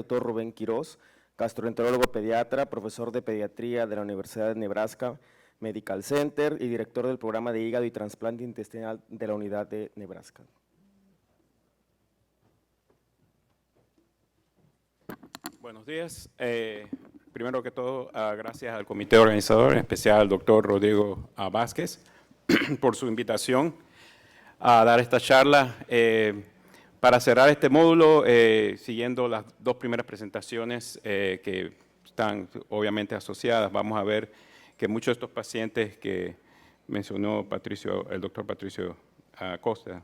Dr. Rubén Quirós, gastroenterólogo pediatra, profesor de pediatría de la Universidad de Nebraska Medical Center y director del programa de hígado y trasplante intestinal de la unidad de Nebraska. Buenos días. Primero que todo, gracias al comité organizador, en especial al doctor Rodrigo Vázquez, por su invitación a dar esta charla. Para cerrar este módulo, siguiendo las dos primeras presentaciones que están obviamente asociadas, vamos a ver que muchos de estos pacientes que mencionó el doctor Patricio Acosta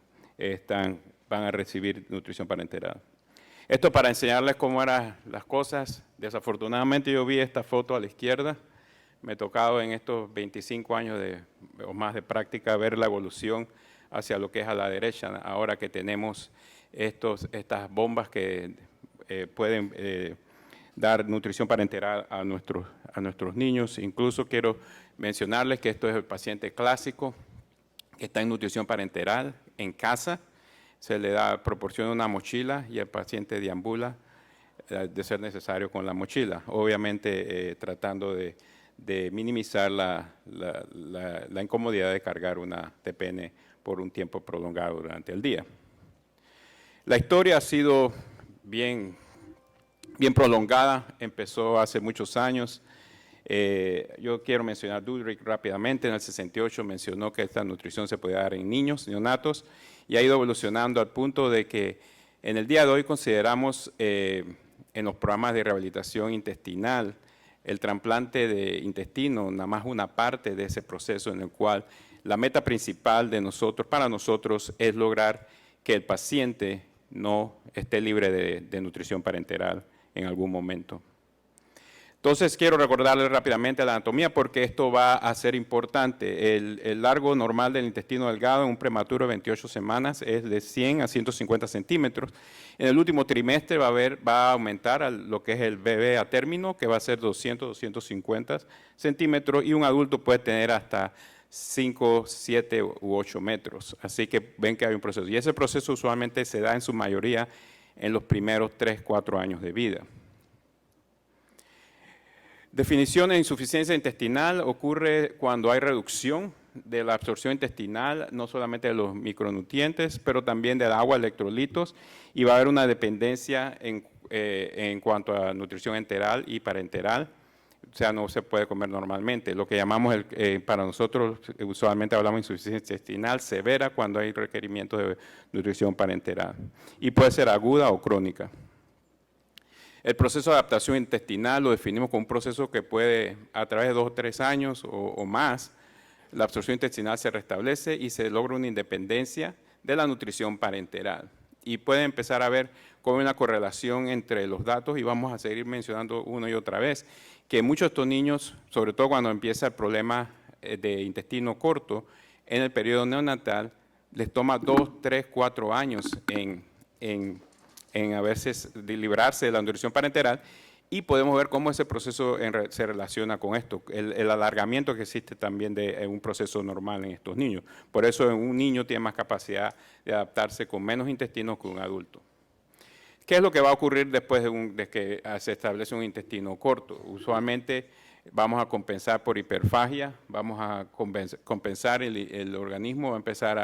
van a recibir nutrición parenteral. Esto para enseñarles cómo eran las cosas. Desafortunadamente yo vi esta foto a la izquierda. Me ha tocado en estos 25 años o más de práctica ver la evolución hacia lo que es a la derecha, ahora que tenemos estas bombas que pueden dar nutrición parenteral a nuestros niños. Incluso quiero mencionarles que esto es el paciente clásico que está en nutrición parenteral en casa. Se le proporciona una mochila y el paciente deambula de ser necesario con la mochila, obviamente tratando de minimizar la incomodidad de cargar una TPN por un tiempo prolongado durante el día. La historia ha sido bien prolongada, empezó hace muchos años. Yo quiero mencionar Dudrick rápidamente. En el 68 mencionó que esta nutrición se puede dar en niños, neonatos, y ha ido evolucionando al punto de que en el día de hoy consideramos en los programas de rehabilitación intestinal el trasplante de intestino nada más una parte de ese proceso, en el cual la meta principal para nosotros es lograr que el paciente no esté libre de nutrición parenteral en algún momento. Entonces, quiero recordarles rápidamente la anatomía porque esto va a ser importante. El largo normal del intestino delgado en un prematuro de 28 semanas es de 100 a 150 centímetros. En el último trimestre va a aumentar a lo que es el bebé a término, que va a ser 200, 250 centímetros, y un adulto puede tener hasta 5, 7 u 8 metros. Así que ven que hay un proceso. Y ese proceso usualmente se da en su mayoría en los primeros 3, 4 años de vida. Definición de insuficiencia intestinal ocurre cuando hay reducción de la absorción intestinal, no solamente de los micronutrientes, pero también del agua, electrolitos, y va a haber una dependencia en cuanto a nutrición enteral y parenteral. O sea, no se puede comer normalmente. Lo que llamamos, para nosotros, usualmente hablamos de insuficiencia intestinal severa cuando hay requerimiento de nutrición parenteral. Y puede ser aguda o crónica. El proceso de adaptación intestinal lo definimos como un proceso que puede, a través de 2 o 3 años o más, la absorción intestinal se restablece y se logra una independencia de la nutrición parenteral. Y puede empezar a ver cómo hay una correlación entre los datos, y vamos a seguir mencionando una y otra vez, que muchos de estos niños, sobre todo cuando empieza el problema de intestino corto, en el periodo neonatal, les toma 2, 3, 4 años a veces de librarse de la nutrición parenteral, y podemos ver cómo ese proceso se relaciona con esto, el alargamiento que existe también de un proceso normal en estos niños. Por eso un niño tiene más capacidad de adaptarse con menos intestino que un adulto. ¿Qué es lo que va a ocurrir después de que se establece un intestino corto? Usualmente vamos a compensar por hiperfagia, vamos a compensar el organismo, va a empezar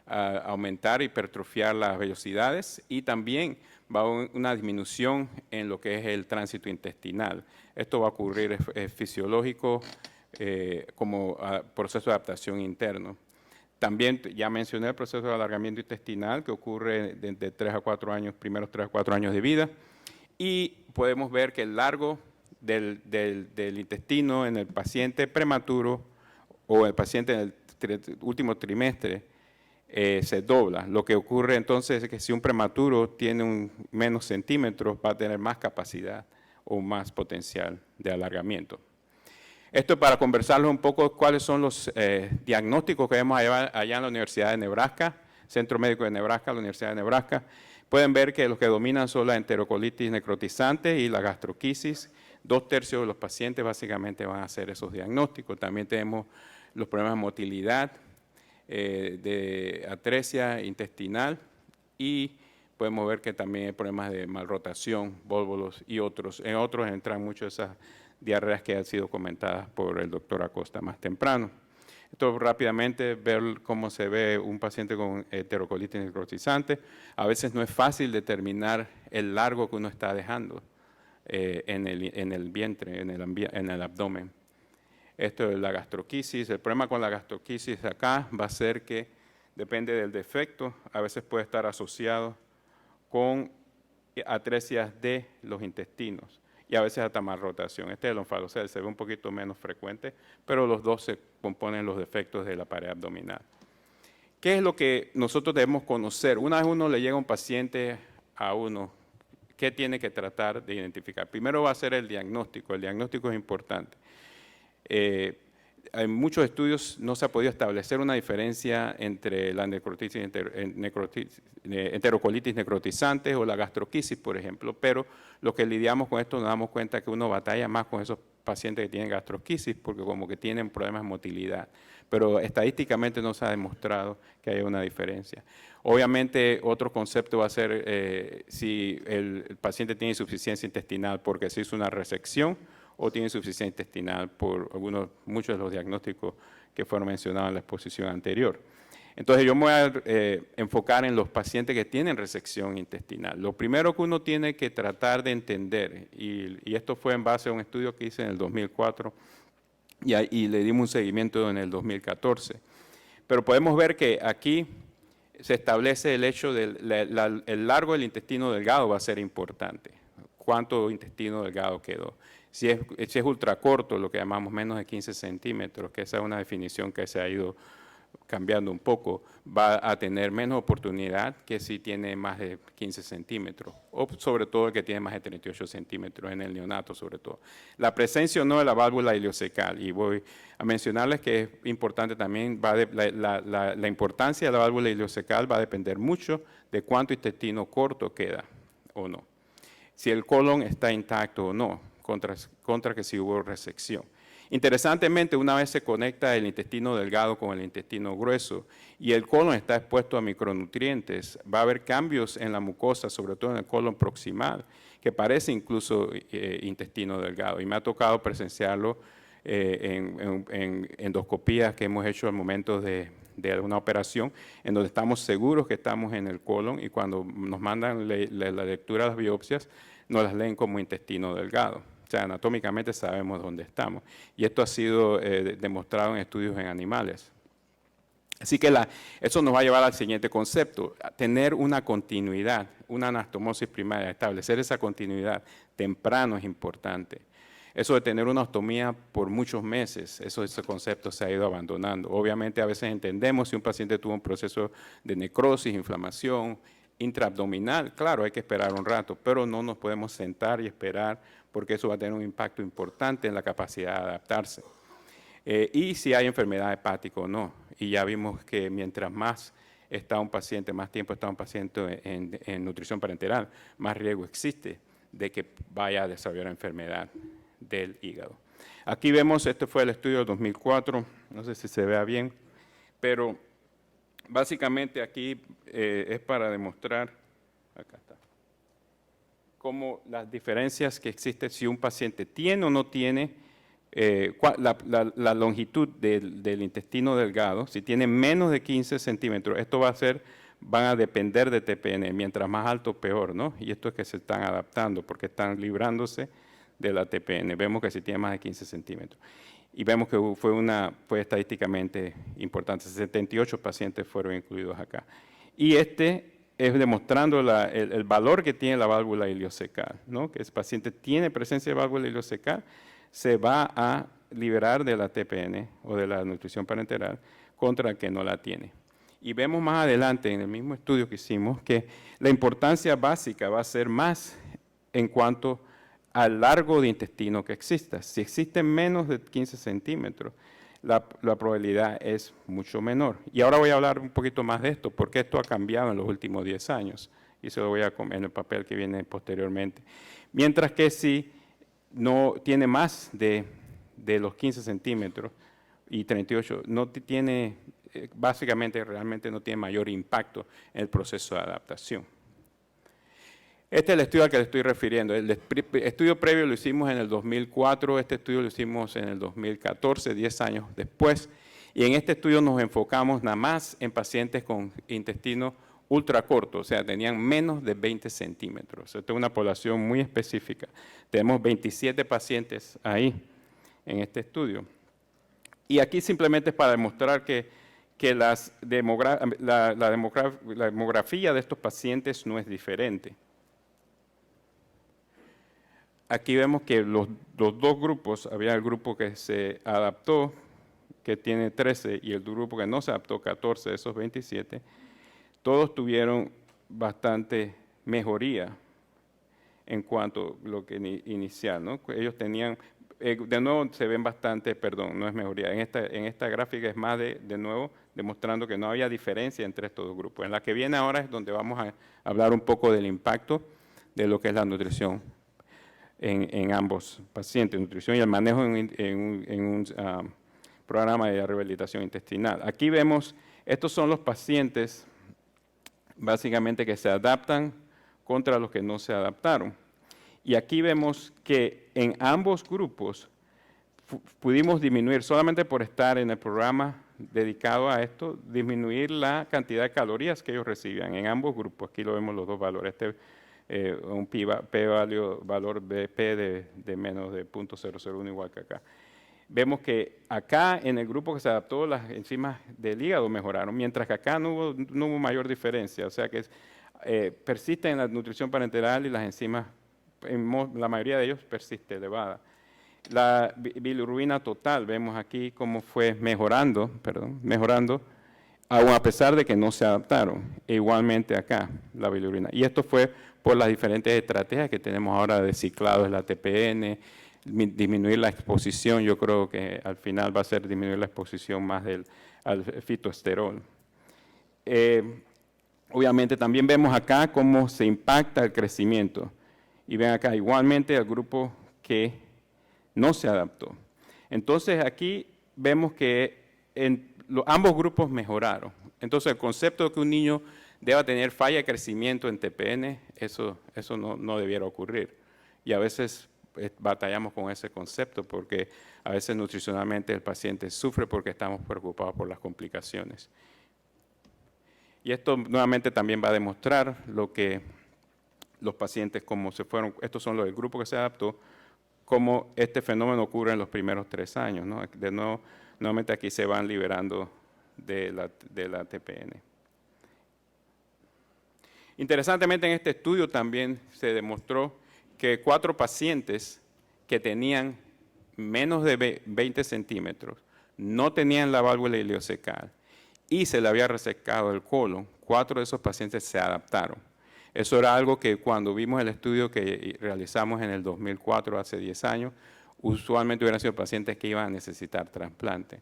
a aumentar, hipertrofiar las velocidades, y también va a haber una disminución en lo que es el tránsito intestinal. Esto va a ocurrir fisiológico como proceso de adaptación interno. También ya mencioné el proceso de alargamiento intestinal que ocurre de 3 a 4 años, primeros 3 a 4 años de vida, y podemos ver que el largo del intestino en el paciente prematuro o el paciente en el último trimestre se dobla. Lo que ocurre entonces es que si un prematuro tiene menos centímetros, va a tener más capacidad o más potencial de alargamiento. Esto para conversarles un poco cuáles son los diagnósticos que vemos allá en la Universidad de Nebraska, Centro Médico de Nebraska, la Universidad de Nebraska. Pueden ver que los que dominan son la enterocolitis necrotizante y la gastroquisis. 2/3 de los pacientes básicamente van a hacer esos diagnósticos. También tenemos los problemas de motilidad, de atresia intestinal, y podemos ver que también hay problemas de malrotación, vólvulos y otros. En otros entran muchas de esas diarreas que han sido comentadas por el doctor Acosta más temprano. Esto rápidamente, ver cómo se ve un paciente con enterocolitis necrotizante. A veces no es fácil determinar el largo que uno está dejando en el vientre, en el abdomen. Esto es la gastroquisis. El problema con la gastroquisis acá va a ser que depende del defecto, a veces puede estar asociado con atresias de los intestinos y a veces hasta malrotación. Este es el onfalocele, se ve un poquito menos frecuente, pero los dos se componen los defectos de la pared abdominal. ¿Qué es lo que nosotros debemos conocer? Una vez uno le llega un paciente a uno, ¿qué tiene que tratar de identificar? Primero va a ser el diagnóstico es importante. En muchos estudios no se ha podido establecer una diferencia entre la enterocolitis necrotizante o la gastroquisis, por ejemplo, pero los que lidiamos con esto nos damos cuenta que uno batalla más con esos pacientes que tienen gastroquisis porque como que tienen problemas de motilidad, pero estadísticamente no se ha demostrado que haya una diferencia. Obviamente, otro concepto va a ser si el paciente tiene insuficiencia intestinal porque se hizo una resección o tiene insuficiencia intestinal por muchos de los diagnósticos que fueron mencionados en la exposición anterior. Entonces, yo me voy a enfocar en los pacientes que tienen resección intestinal. Lo primero que uno tiene que tratar de entender, y esto fue en base a un estudio que hice en el 2004, y le dimos un seguimiento en el 2014. Pero podemos ver que aquí se establece el hecho del el largo del intestino delgado va a ser importante. ¿Cuánto intestino delgado quedó? Si es ultracorto, lo que llamamos menos de 15 centímetros, que esa es una definición que se ha ido cambiando un poco, va a tener menos oportunidad que si tiene más de 15 centímetros, o sobre todo el que tiene más de 38 centímetros en el neonato, sobre todo. La presencia o no de la válvula ileocecal, y voy a mencionarles que es importante también, la importancia de la válvula ileocecal va a depender mucho de cuánto intestino corto queda o no. Si el colon está intacto o no, contra que si hubo resección. Interesantemente, una vez se conecta el intestino delgado con el intestino grueso y el colon está expuesto a micronutrientes, va a haber cambios en la mucosa, sobre todo en el colon proximal, que parece incluso intestino delgado. Y me ha tocado presenciarlo en endoscopías que hemos hecho al momento de una operación, en donde estamos seguros que estamos en el colon y cuando nos mandan la lectura de las biopsias, nos las leen como intestino delgado. O sea, anatómicamente sabemos dónde estamos. Y esto ha sido demostrado en estudios en animales. Así que eso nos va a llevar al siguiente concepto, a tener una continuidad, una anastomosis primaria, establecer esa continuidad temprano es importante. Eso de tener una ostomía por muchos meses, ese concepto se ha ido abandonando. Obviamente a veces entendemos si un paciente tuvo un proceso de necrosis, inflamación, intraabdominal, claro, hay que esperar un rato, pero no nos podemos sentar y esperar porque eso va a tener un impacto importante en la capacidad de adaptarse. Y si hay enfermedad hepática o no. Y ya vimos que mientras más está un paciente, más tiempo está un paciente en nutrición parenteral, más riesgo existe de que vaya a desarrollar enfermedad del hígado. Aquí vemos, este fue el estudio del 2004, no sé si se vea bien, pero básicamente aquí es para demostrar, acá está, cómo las diferencias que existen si un paciente tiene o no tiene la longitud del intestino delgado, si tiene menos de 15 centímetros, esto van a depender de TPN, mientras más alto peor, ¿no? Y esto es que se están adaptando porque están librándose de la TPN, vemos que si tiene más de 15 centímetros. Y vemos que fue estadísticamente importante, 78 pacientes fueron incluidos acá. Y este es demostrando el valor que tiene la válvula ileocecal, ¿no? Que el paciente tiene presencia de válvula ileocecal, se va a liberar de la TPN o de la nutrición parenteral contra el que no la tiene. Y vemos más adelante en el mismo estudio que hicimos que la importancia básica va a ser más en cuanto al largo de intestino que exista. Si existe menos de 15 centímetros, la probabilidad es mucho menor. Y ahora voy a hablar un poquito más de esto, porque esto ha cambiado en los últimos 10 años, y se lo voy a comer en el papel que viene posteriormente. Mientras que si no tiene más de los 15 centímetros y 38, no tiene, básicamente realmente no tiene mayor impacto en el proceso de adaptación. Este es el estudio al que le estoy refiriendo. El estudio previo lo hicimos en el 2004, este estudio lo hicimos en el 2014, 10 años después. Y en este estudio nos enfocamos nada más en pacientes con intestino ultracorto, o sea, tenían menos de 20 centímetros. Esta es una población muy específica. Tenemos 27 pacientes ahí en este estudio. Y aquí simplemente es para demostrar que la demografía de estos pacientes no es diferente. Aquí vemos que los dos grupos, había el grupo que se adaptó, que tiene 13, y el grupo que no se adaptó, 14 de esos 27, todos tuvieron bastante mejoría en cuanto a lo que inicial, ¿no? Ellos tenían, de nuevo se ven bastante, perdón, no es mejoría, en esta gráfica es más de nuevo demostrando que no había diferencia entre estos dos grupos. En la que viene ahora es donde vamos a hablar un poco del impacto de lo que es la nutrición en ambos pacientes, nutrición y el manejo en un programa de rehabilitación intestinal. Aquí vemos, estos son los pacientes básicamente que se adaptan contra los que no se adaptaron. Y aquí vemos que en ambos grupos pudimos disminuir, solamente por estar en el programa dedicado a esto, disminuir la cantidad de calorías que ellos recibían en ambos grupos. Aquí lo vemos los dos valores. Un valor BP de menos de 0.001 igual que acá. Vemos que acá en el grupo que se adaptó las enzimas del hígado mejoraron, mientras que acá no hubo mayor diferencia. O sea que persiste en la nutrición parenteral y las enzimas, la mayoría de ellos persiste elevada. La bilirrubina total, vemos aquí cómo fue mejorando, aún a pesar de que no se adaptaron. E igualmente acá, la bilirrubina. Y esto fue por las diferentes estrategias que tenemos ahora de ciclado de la TPN, disminuir la exposición, yo creo que al final va a ser disminuir la exposición más al fitoesterol. Obviamente también vemos acá cómo se impacta el crecimiento. Y ven acá, igualmente el grupo que no se adaptó. Entonces aquí vemos que ambos grupos mejoraron. Entonces el concepto de que un niño deba tener falla de crecimiento en TPN, eso no debiera ocurrir. Y a veces batallamos con ese concepto porque a veces nutricionalmente el paciente sufre porque estamos preocupados por las complicaciones. Y esto nuevamente también va a demostrar lo que los pacientes, como se fueron, estos son los del grupo que se adaptó, cómo este fenómeno ocurre en los primeros 3 años, ¿no? De nuevo, nuevamente aquí se van liberando de la TPN. Interesantemente, en este estudio también se demostró que 4 pacientes que tenían menos de 20 centímetros no tenían la válvula ileocecal y se le había resecado el colon. 4 de esos pacientes se adaptaron. Eso era algo que cuando vimos el estudio que realizamos en el 2004, hace 10 años, usualmente hubieran sido pacientes que iban a necesitar trasplante.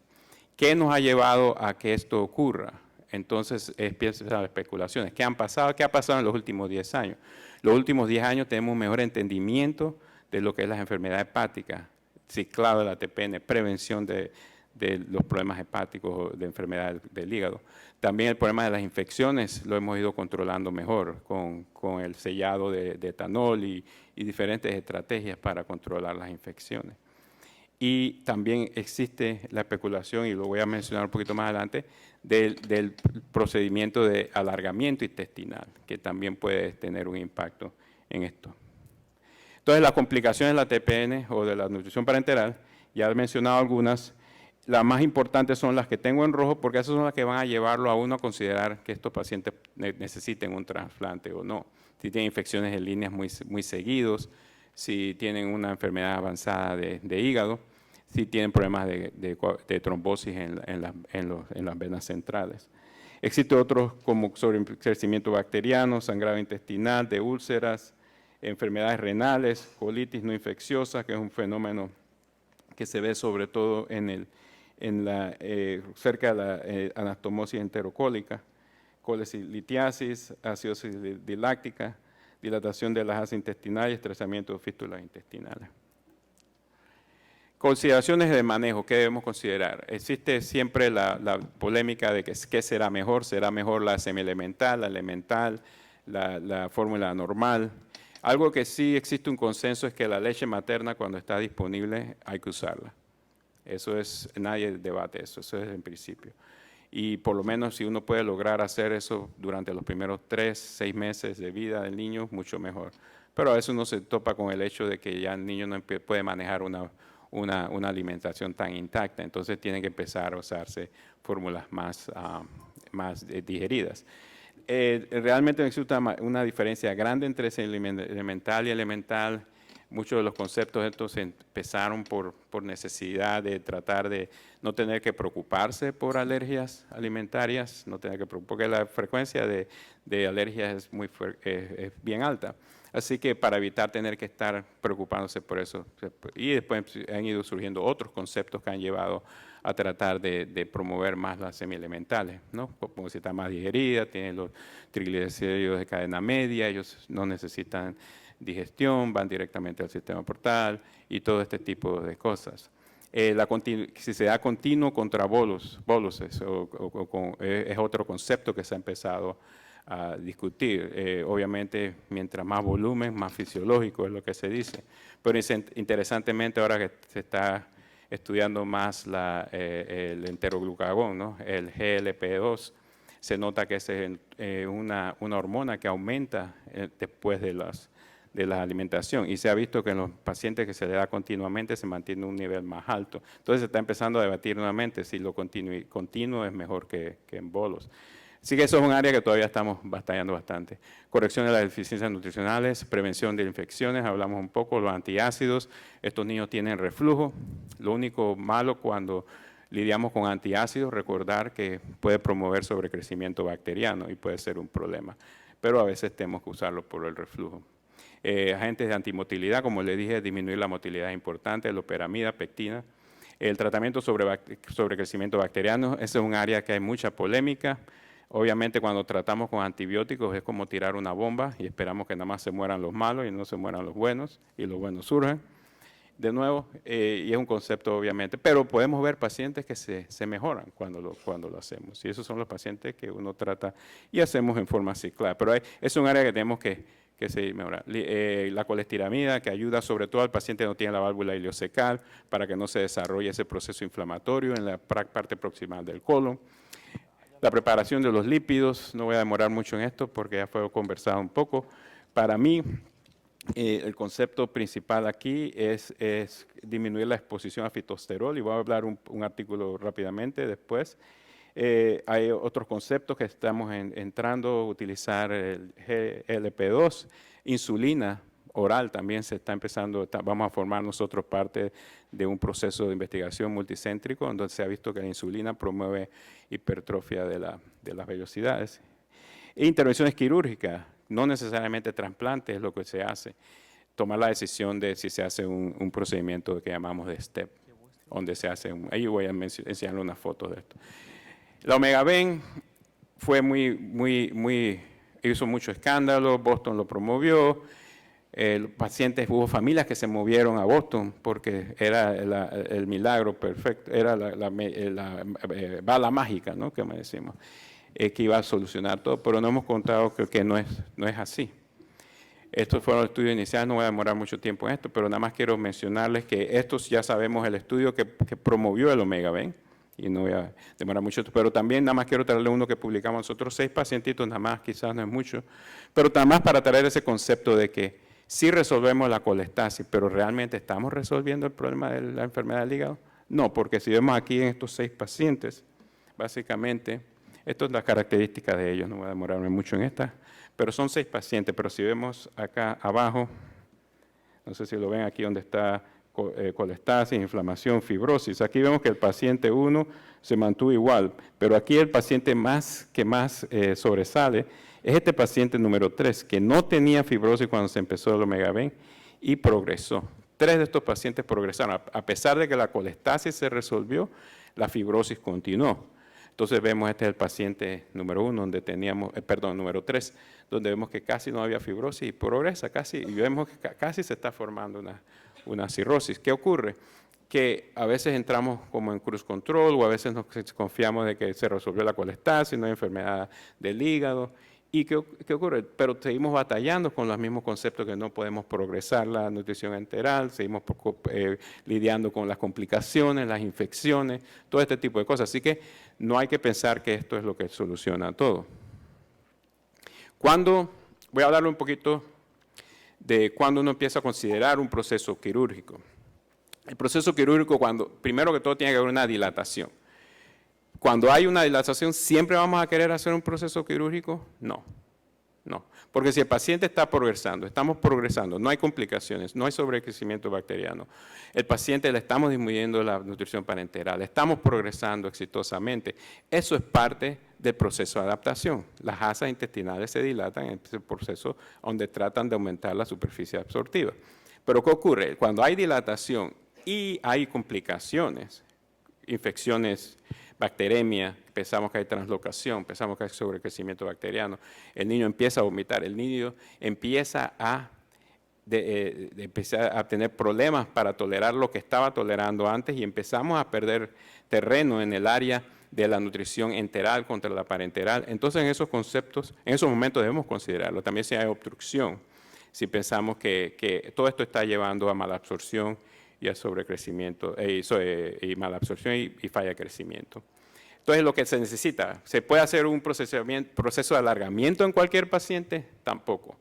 ¿Qué nos ha llevado a que esto ocurra? Entonces empiezan las especulaciones. ¿Qué han pasado? ¿Qué ha pasado en los últimos 10 años? Los últimos 10 años tenemos un mejor entendimiento de lo que es las enfermedades hepáticas, ciclado de la TPN, prevención de los problemas hepáticos, de enfermedades del hígado. También el problema de las infecciones lo hemos ido controlando mejor con el sellado de etanol y diferentes estrategias para controlar las infecciones. Y también existe la especulación, y lo voy a mencionar un poquito más adelante, del procedimiento de alargamiento intestinal, que también puede tener un impacto en esto. Entonces, las complicaciones de la TPN o de la nutrición parenteral, ya he mencionado algunas. Las más importantes son las que tengo en rojo, porque esas son las que van a llevarlo a uno a considerar que estos pacientes necesiten un trasplante o no. Si tienen infecciones en líneas muy seguidos, si tienen una enfermedad avanzada de hígado, si tienen problemas de trombosis en las venas centrales. Existen otros como sobrecrecimiento bacteriano, sangrado intestinal, de úlceras, enfermedades renales, colitis no infecciosa, que es un fenómeno que se ve sobre todo cerca de la anastomosis enterocólica, colelitiasis, acidosis diláctica, dilatación de las asas intestinales y estresamiento de fístulas intestinales. Consideraciones de manejo, ¿qué debemos considerar? Existe siempre la polémica de que qué será mejor la semielemental, la elemental, la fórmula normal. Algo que sí existe un consenso es que la leche materna, cuando está disponible, hay que usarla. Eso es, nadie debate eso es en principio. Y por lo menos si uno puede lograr hacer eso durante los primeros 3, 6 meses de vida del niño, mucho mejor. Pero a veces uno se topa con el hecho de que ya el niño no puede manejar una alimentación tan intacta, entonces tienen que empezar a usarse fórmulas más digeridas. Realmente existe una diferencia grande entre elemental y elemental. Muchos de los conceptos estos empezaron por necesidad de tratar de no tener que preocuparse por alergias alimentarias, porque la frecuencia de alergias es bien alta. Así que para evitar tener que estar preocupándose por eso. Y después han ido surgiendo otros conceptos que han llevado a tratar de promover más las semielementales, ¿no? Como si está más digerida, tienen los triglicéridos de cadena media, ellos no necesitan digestión, van directamente al sistema portal y todo este tipo de cosas. Si se da continuo contra boluses es otro concepto que se ha empezado a discutir. Obviamente, mientras más volumen, más fisiológico es lo que se dice. Pero interesantemente, ahora que se está estudiando más el enteroglucagón, ¿no? El GLP-2, se nota que es una hormona que aumenta después de la alimentación, y se ha visto que en los pacientes que se le da continuamente se mantiene un nivel más alto. Entonces se está empezando a debatir nuevamente si lo continuo es mejor que en bolos. Así que eso es un área que todavía estamos batallando bastante. Corrección de las deficiencias nutricionales, prevención de infecciones, hablamos un poco, los antiácidos. Estos niños tienen reflujo. Lo único malo cuando lidiamos con antiácidos, recordar que puede promover sobrecrecimiento bacteriano y puede ser un problema, pero a veces tenemos que usarlo por el reflujo. Agentes de antimotilidad, como les dije, disminuir la motilidad es importante, loperamida, pectina. El tratamiento sobre crecimiento bacteriano, ese es un área que hay mucha polémica. Obviamente cuando tratamos con antibióticos es como tirar una bomba y esperamos que nada más se mueran los malos y no se mueran los buenos, y los buenos surgen. De nuevo, y es un concepto obviamente, pero podemos ver pacientes que se mejoran cuando lo hacemos. Y esos son los pacientes que uno trata y hacemos en forma ciclada. Pero es un área que tenemos que seguir mejorando. La colestiramida, que ayuda sobre todo al paciente que no tiene la válvula ileocecal para que no se desarrolle ese proceso inflamatorio en la parte proximal del colon. La preparación de los lípidos, no voy a demorar mucho en esto porque ya fue conversado un poco. Para mí, el concepto principal aquí es disminuir la exposición a fitosterol, y voy a hablar un artículo rápidamente después. Hay otros conceptos que estamos entrando a utilizar, el GLP-2, insulina oral también se está empezando, vamos a formar nosotros parte de un proceso de investigación multicéntrico donde se ha visto que la insulina promueve hipertrofia de las vellosidades. E intervenciones quirúrgicas, no necesariamente trasplante es lo que se hace, tomar la decisión de si se hace un procedimiento que llamamos de STEP, donde se hace, ahí voy a enseñarle unas fotos de esto. La Omega-Ben fue hizo mucho escándalo, Boston lo promovió, hubo familias que se movieron a Boston porque era el milagro perfecto, era la bala mágica, ¿no? Que me decimos, que iba a solucionar todo, pero no hemos contado que no es así. Estos fueron los estudios iniciales, no voy a demorar mucho tiempo en esto, pero nada más quiero mencionarles que estos ya sabemos el estudio que promovió el Omega-Ben, y no voy a demorar mucho, pero también nada más quiero traerle uno que publicamos nosotros, 6 pacientitos nada más, quizás no es mucho, pero nada más para traer ese concepto de que sí resolvemos la colestasis, pero ¿realmente estamos resolviendo el problema de la enfermedad del hígado? No, porque si vemos aquí en estos 6 pacientes, básicamente, esto es la característica de ellos, no voy a demorarme mucho en esta, pero son 6 pacientes, pero si vemos acá abajo, no sé si lo ven aquí donde está colestasis, inflamación, fibrosis. Aquí vemos que el paciente 1 se mantuvo igual, pero aquí el paciente que más sobresale es este paciente número 3, que no tenía fibrosis cuando se empezó el Omega-Ben y progresó. 3 de estos pacientes progresaron. A pesar de que la colestasis se resolvió, la fibrosis continuó. Entonces vemos, este es el paciente número 1, donde teníamos, número 3, donde vemos que casi no había fibrosis y progresa casi, y vemos que casi se está formando una cirrosis. ¿Qué ocurre? Que a veces entramos como en cruise control, o a veces nos confiamos de que se resolvió la colestasis, no hay enfermedad del hígado, ¿Y qué ocurre? Pero seguimos batallando con los mismos conceptos que no podemos progresar la nutrición enteral, seguimos lidiando con las complicaciones, las infecciones, todo este tipo de cosas. Así que no hay que pensar que esto es lo que soluciona todo. Voy a hablarle un poquito de cuando uno empieza a considerar un proceso quirúrgico. El proceso quirúrgico, primero que todo, tiene que haber una dilatación. Cuando hay una dilatación, ¿siempre vamos a querer hacer un proceso quirúrgico? No, no. Porque si el paciente está progresando, estamos progresando, no hay complicaciones, no hay sobrecrecimiento bacteriano, el paciente le estamos disminuyendo la nutrición parenteral, estamos progresando exitosamente, eso es parte del proceso de adaptación. Las asas intestinales se dilatan en ese proceso donde tratan de aumentar la superficie absortiva. Pero ¿qué ocurre? Cuando hay dilatación y hay complicaciones, infecciones, bacteremia, pensamos que hay translocación, pensamos que hay sobrecrecimiento bacteriano, el niño empieza a vomitar, el niño empieza a tener problemas para tolerar lo que estaba tolerando antes y empezamos a perder terreno en el área de la nutrición enteral contra la parenteral. Entonces, en esos conceptos, en esos momentos debemos considerarlo. También si hay obstrucción, si pensamos que todo esto está llevando a malabsorción y a sobrecrecimiento, y malabsorción y falla de crecimiento. Entonces, lo que se necesita, ¿se puede hacer un proceso de alargamiento en cualquier paciente? Tampoco.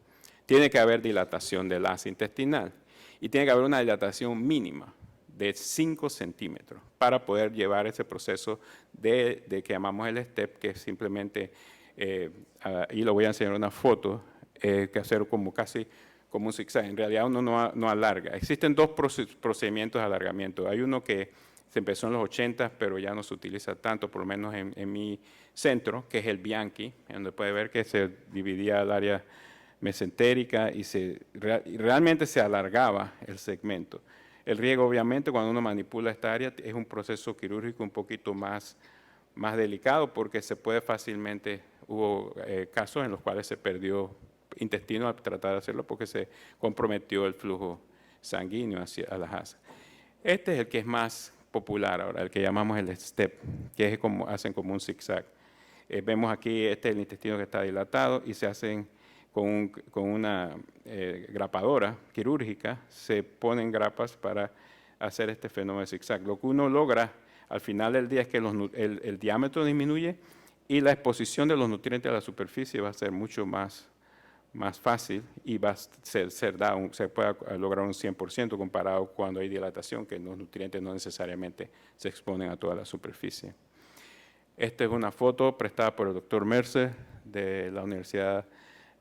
Tiene que haber dilatación del asa intestinal y tiene que haber una dilatación mínima de 5 centímetros para poder llevar ese proceso de que llamamos el STEP, que es simplemente, y lo voy a enseñar una foto, que hacer casi como un zigzag. En realidad uno no alarga. Existen dos procedimientos de alargamiento. Hay uno que se empezó en los 80, pero ya no se utiliza tanto, por lo menos en mi centro, que es el Bianchi, donde puede ver que se dividía el área mesentérica y realmente se alargaba el segmento. El riego, obviamente, cuando uno manipula esta área, es un proceso quirúrgico un poquito más delicado porque se puede fácilmente, hubo casos en los cuales se perdió intestino al tratar de hacerlo porque se comprometió el flujo sanguíneo a las asas. Este es el que es más popular ahora, el que llamamos el STEP, que es como hacen como un zigzag. Vemos aquí, este es el intestino que está dilatado y se hacen con una grapadora quirúrgica, se ponen grapas para hacer este fenómeno de zigzag. Lo que uno logra al final del día es que el diámetro disminuye y la exposición de los nutrientes a la superficie va a ser mucho más fácil y se puede lograr un 100% comparado cuando hay dilatación, que los nutrientes no necesariamente se exponen a toda la superficie. Esta es una foto prestada por el doctor Mercer de la Universidad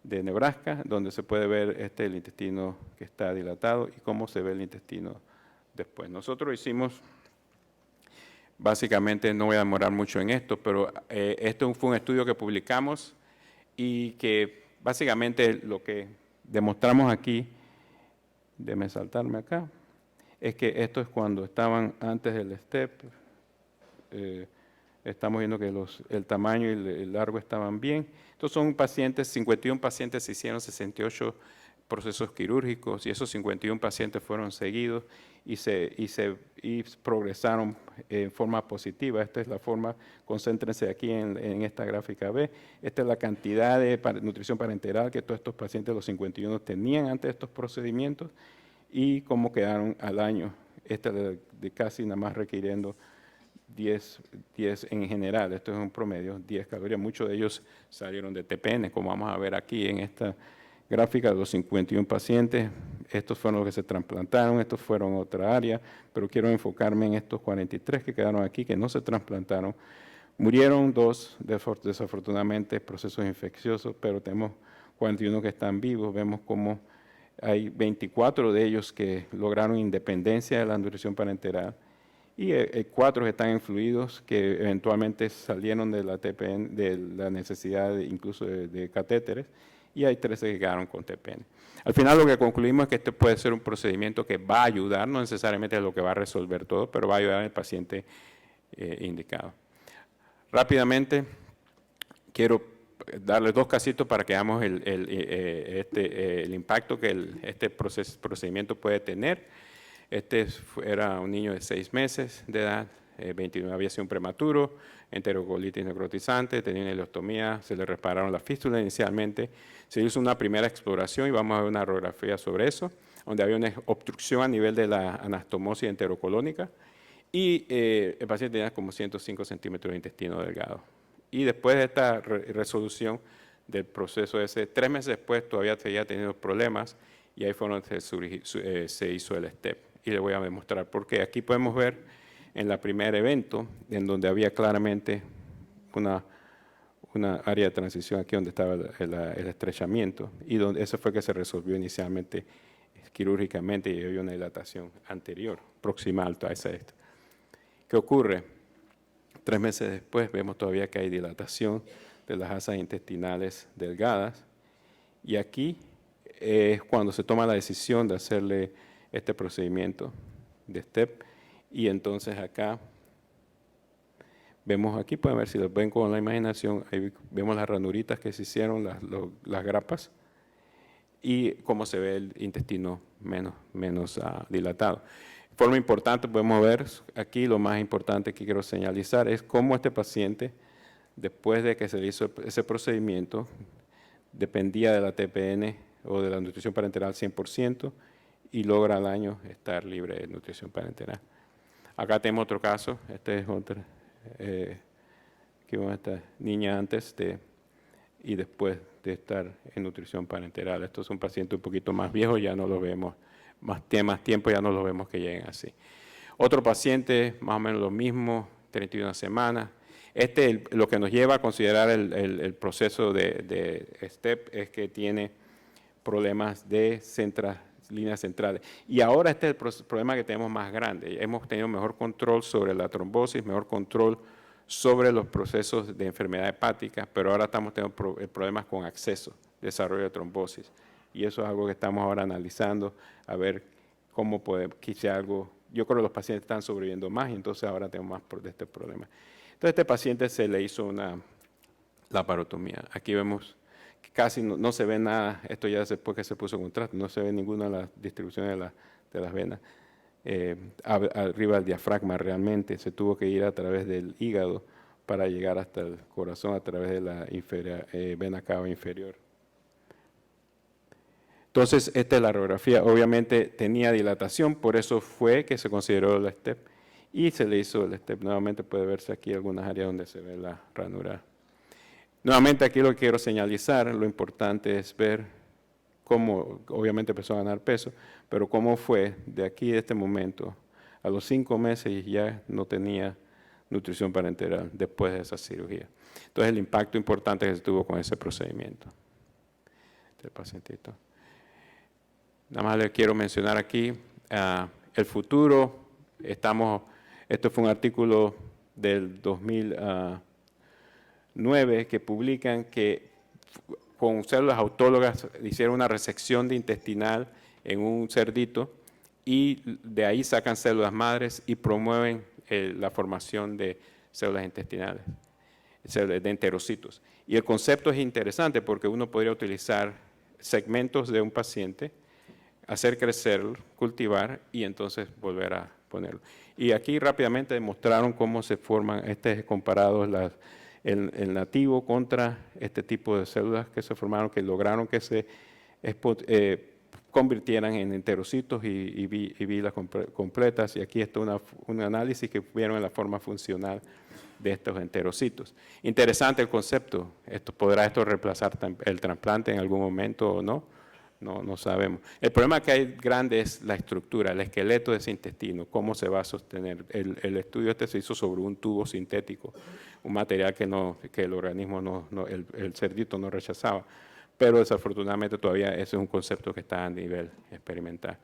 de Nebraska, donde se puede ver el intestino que está dilatado y cómo se ve el intestino después. Nosotros hicimos, básicamente no voy a demorar mucho en esto, pero esto fue un estudio que publicamos y que básicamente lo que demostramos aquí, déjeme saltarme acá, es que esto es cuando estaban antes del STEP, estamos viendo que el tamaño y el largo estaban bien. Estos son pacientes, 51 pacientes se hicieron 68 procesos quirúrgicos y esos 51 pacientes fueron seguidos y progresaron en forma positiva. Esta es la forma, concéntrense aquí en esta gráfica B. Esta es la cantidad de nutrición parenteral que todos estos pacientes, los 51, tenían antes de estos procedimientos y cómo quedaron al año. Esta de casi nada más requiriendo 10 en general, esto es un promedio, 10 calorías. Muchos de ellos salieron de TPN, como vamos a ver aquí en esta gráfica de los 51 pacientes. Estos fueron los que se trasplantaron, estos fueron otra área, pero quiero enfocarme en estos 43 que quedaron aquí, que no se trasplantaron. Murieron 2, desafortunadamente, procesos infecciosos, pero tenemos 41 que están vivos. Vemos cómo hay 24 de ellos que lograron independencia de la nutrición parenteral y 4 que están influidos, que eventualmente salieron de la TPN, de la necesidad incluso de catéteres, y hay 13 que quedaron con TPN. Al final lo que concluimos es que este puede ser un procedimiento que va a ayudar, no necesariamente es lo que va a resolver todo, pero va a ayudar al paciente indicado. Rápidamente, quiero darles 2 casitos para que veamos el impacto que este procedimiento puede tener. Este era un niño de 6 meses de edad, 29 había sido un prematuro, enterocolitis necrotizante, tenía una ileostomía, se le repararon la fístula inicialmente. Se hizo una primera exploración y vamos a ver una radiografía sobre eso, donde había una obstrucción a nivel de la anastomosis enterocolónica y el paciente tenía como 105 centímetros de intestino delgado. Y después de esta resolución del proceso ese, 3 meses después todavía seguía teniendo problemas y ahí fue donde se hizo el STEP. Y le voy a demostrar por qué. Aquí podemos ver en el primer evento, en donde había claramente una área de transición aquí donde estaba el estrechamiento, y donde eso fue que se resolvió inicialmente quirúrgicamente y había una dilatación anterior, proximal a esa. ¿Qué ocurre? 3 meses después vemos todavía que hay dilatación de las asas intestinales delgadas, y aquí es cuando se toma la decisión de hacerle este procedimiento de STEP, y entonces acá vemos, aquí pueden ver si lo ven con la imaginación, ahí vemos las ranuritas que se hicieron, las grapas, y cómo se ve el intestino menos dilatado. De forma importante podemos ver, aquí lo más importante que quiero señalizar es cómo este paciente, después de que se le hizo ese procedimiento, dependía de la TPN o de la nutrición parenteral 100% y logra al año estar libre de nutrición parenteral. Acá tenemos otro caso, este es otro, que vemos a esta niña antes y después de estar en nutrición parenteral. Esto es un paciente un poquito más viejo, ya no lo vemos, más tiempo ya no lo vemos que lleguen así. Otro paciente, más o menos lo mismo, 31 semanas. Lo que nos lleva a considerar el proceso de STEP es que tiene problemas de líneas centrales. Y ahora este es el problema que tenemos más grande. Hemos tenido mejor control sobre la trombosis, mejor control sobre los procesos de enfermedad hepática, pero ahora estamos teniendo problemas con acceso, desarrollo de trombosis. Y eso es algo que estamos ahora analizando, a ver cómo puede, quizá algo, yo creo que los pacientes están sobreviviendo más y entonces ahora tenemos más de este problema. Entonces a este paciente se le hizo una laparotomía. Aquí vemos que casi no se ve nada, esto ya después que se puso contraste, no se ve ninguna de las distribuciones de las venas. Arriba del diafragma realmente, se tuvo que ir a través del hígado para llegar hasta el corazón a través de la vena cava inferior. Entonces, esta es la radiografía, obviamente tenía dilatación, por eso fue que se consideró el STEP y se le hizo el STEP. Nuevamente puede verse aquí algunas áreas donde se ve la ranura. Nuevamente aquí lo que quiero señalizar, lo importante es ver cómo, obviamente empezó a ganar peso, pero cómo fue de aquí a este momento, a los 5 meses ya no tenía nutrición parenteral después de esa cirugía. Entonces el impacto importante que se tuvo con ese procedimiento. Este pacientito. Nada más le quiero mencionar aquí el futuro. Esto fue un artículo del 2009 que publican que con células autólogas hicieron una resección de intestinal en un cerdito y de ahí sacan células madres y promueven la formación de células intestinales, de enterocitos. Y el concepto es interesante porque uno podría utilizar segmentos de un paciente, hacer crecer, cultivar y entonces volver a ponerlo. Y aquí rápidamente demostraron cómo se forman, comparados el nativo contra este tipo de células que se formaron, que lograron que se convirtieran en enterocitos y vidas completas. Y aquí está un análisis que vieron en la forma funcional de estos enterocitos. Interesante el concepto. ¿Podrá esto reemplazar el trasplante en algún momento o no? No sabemos. El problema que hay grande es la estructura, el esqueleto de ese intestino, cómo se va a sostener. El estudio se hizo sobre un tubo sintético, un material que el organismo, el cerdito no rechazaba, pero desafortunadamente todavía ese es un concepto que está a nivel experimental.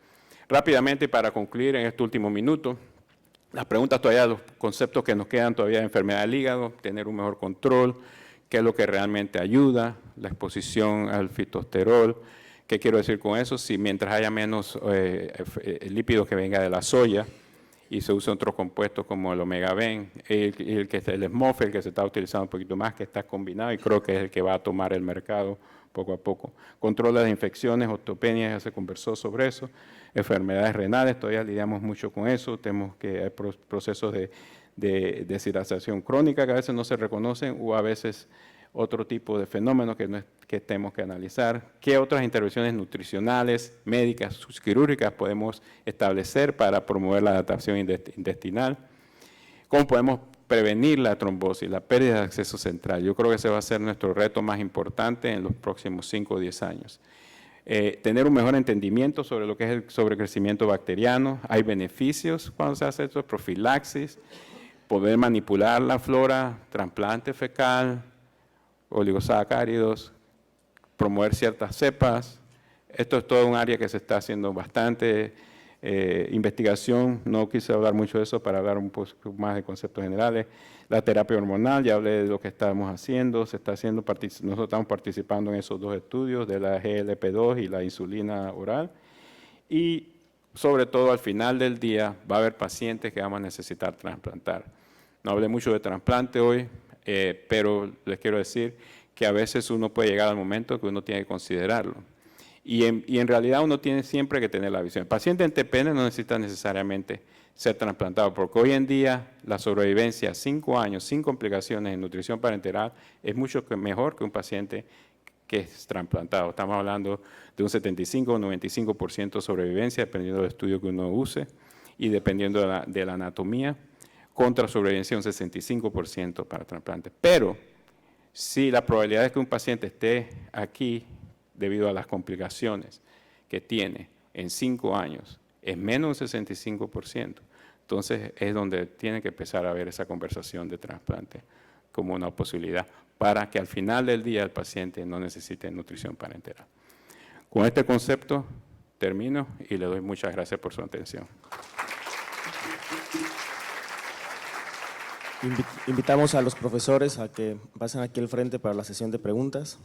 Rápidamente, para concluir en este último minuto, las preguntas todavía, los conceptos que nos quedan todavía de enfermedad del hígado, tener un mejor control, qué es lo que realmente ayuda, la exposición al fitosterol. ¿Qué quiero decir con eso? Si mientras haya menos lípidos que venga de la soya y se usa otros compuestos como el omega-ven, el SMOF, el que se está utilizando un poquito más, que está combinado y creo que es el que va a tomar el mercado poco a poco. Control de las infecciones, osteopenia, ya se conversó sobre eso. Enfermedades renales, todavía lidiamos mucho con eso. Tenemos que hay procesos de deshidratación crónica que a veces no se reconocen o a veces otro tipo de fenómenos que tenemos que analizar. ¿Qué otras intervenciones nutricionales, médicas, quirúrgicas podemos establecer para promover la adaptación intestinal? ¿Cómo podemos prevenir la trombosis, la pérdida de acceso central? Yo creo que ese va a ser nuestro reto más importante en los próximos 5 o 10 años. Tener un mejor entendimiento sobre lo que es el sobrecrecimiento bacteriano. Hay beneficios cuando se hace esto, profilaxis, poder manipular la flora, trasplante fecal, oligosacáridos, promover ciertas cepas. Esto es todo un área que se está haciendo bastante investigación. No quise hablar mucho de eso para hablar un poco más de conceptos generales. La terapia hormonal, ya hablé de lo que estamos haciendo. Nosotros estamos participando en esos 2 estudios de la GLP-2 y la insulina oral. Y sobre todo al final del día va a haber pacientes que vamos a necesitar trasplantar. No hablé mucho de trasplante hoy, pero les quiero decir que a veces uno puede llegar al momento que uno tiene que considerarlo. Y en realidad uno tiene siempre que tener la visión. El paciente en TPN no necesita necesariamente ser trasplantado, porque hoy en día la sobrevivencia a 5 años sin complicaciones en nutrición parenteral es mucho mejor que un paciente que es trasplantado. Estamos hablando de un 75 o 95% de sobrevivencia, dependiendo del estudio que uno use y dependiendo de la anatomía, contra sobrevivencia de un 65% para trasplante. Pero si la probabilidad de que un paciente esté aquí debido a las complicaciones que tiene en 5 años es menos de un 65%, entonces es donde tiene que empezar a ver esa conversación de trasplante como una posibilidad para que al final del día el paciente no necesite nutrición parenteral. Con este concepto termino y le doy muchas gracias por su atención. Invitamos a los profesores a que pasen aquí al frente para la sesión de preguntas.